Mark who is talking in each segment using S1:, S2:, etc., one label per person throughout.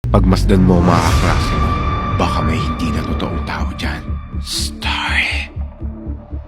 S1: Pagmasdan mo mga kaklase mo, baka may hindi na totoong tao dyan. Story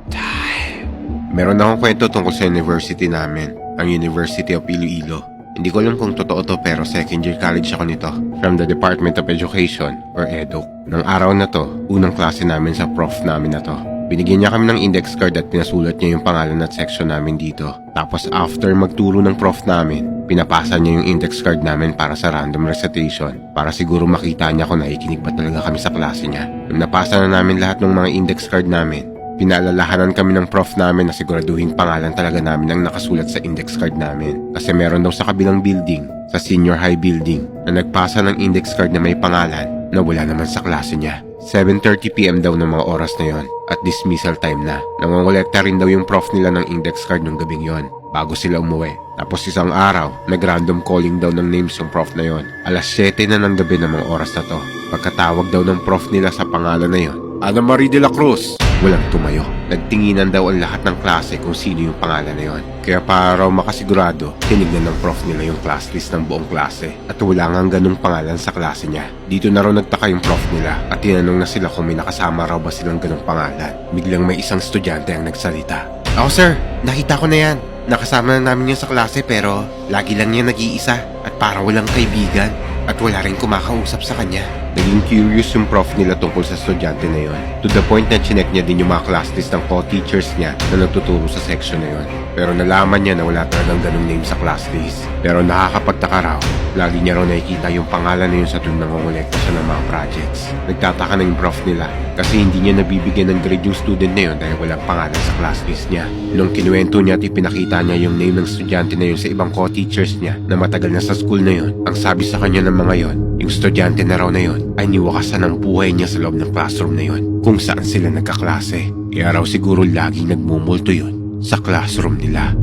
S1: time. Meron akong kwento tungkol sa university namin, ang University of Iloilo. Hindi ko alam kung totoo to pero second year college ako nito. From the Department of Education or EDUC. Nang araw na to, unang klase namin sa prof namin na to. Binigyan niya kami ng index card at pinasulat niya yung pangalan at section namin dito. Tapos after magturo ng prof namin, pinapasa niya yung index card namin para sa random recitation. Para siguro makita niya kung nakikinig ba talaga kami sa klase niya. Nung napasa na namin lahat ng mga index card namin, pinaalalahanan kami ng prof namin na siguraduhin pangalan talaga namin ang nakasulat sa index card namin. Kasi meron daw sa kabilang building, sa senior high building, na nagpasa ng index card na may pangalan na wala naman sa klase niya. 7:30 PM daw ng mga oras na yon at dismissal time na. Nangongolekta rin daw yung prof nila ng index card nung gabing yon bago sila umuwi. Tapos isang araw, nag-random calling daw ng names yung prof na yon. Alas 7 na ng gabi ng mga oras na to. Pagkatawag daw ng prof nila sa pangalan na yon, Ana Marie de la Cruz. Walang tumayo. Nagtinginan daw ang lahat ng klase kung sino yung pangalan na yon. Kaya para raw makasigurado, tinignan ng prof nila yung class list ng buong klase. At wala nga ganung pangalan sa klase niya. Dito na raw nagtaka yung prof nila at tinanong na sila kung may nakasama raw ba silang ganung pangalan. Biglang may isang estudyante ang nagsalita. "Oh sir, nakita ko na yan. Nakasama na namin yun sa klase pero lagi lang niya nag-iisa at para walang kaibigan at wala rin kumakausap sa kanya." Naging curious yung prof nila tungkol sa estudyante na yon. To the point na chinek niya din yung mga class list ng co-teachers niya na nagtuturo sa section na yon. Pero nalaman niya na wala talagang ganung name sa class list. Pero nakakapagtaka raw, lagi niya raw nakikita yung pangalan na yun sa tuwing nangongolekta siya ng mga projects. Nagtataka na yung prof nila kasi hindi niya nabibigyan ng grade yung student na yun dahil walang pangalan sa class list niya. Nung kinuwento niya at ipinakita niya yung name ng estudyante na yun sa ibang co-teachers niya na matagal na sa school na yun, ang sabi sa kanya ng mga yon, yung estudyante na raw na yun ay niwakasan ang buhay niya sa loob ng classroom na yun kung saan sila nagkaklase. Kaya raw siguro laging nagmumulto yun sa classroom nila.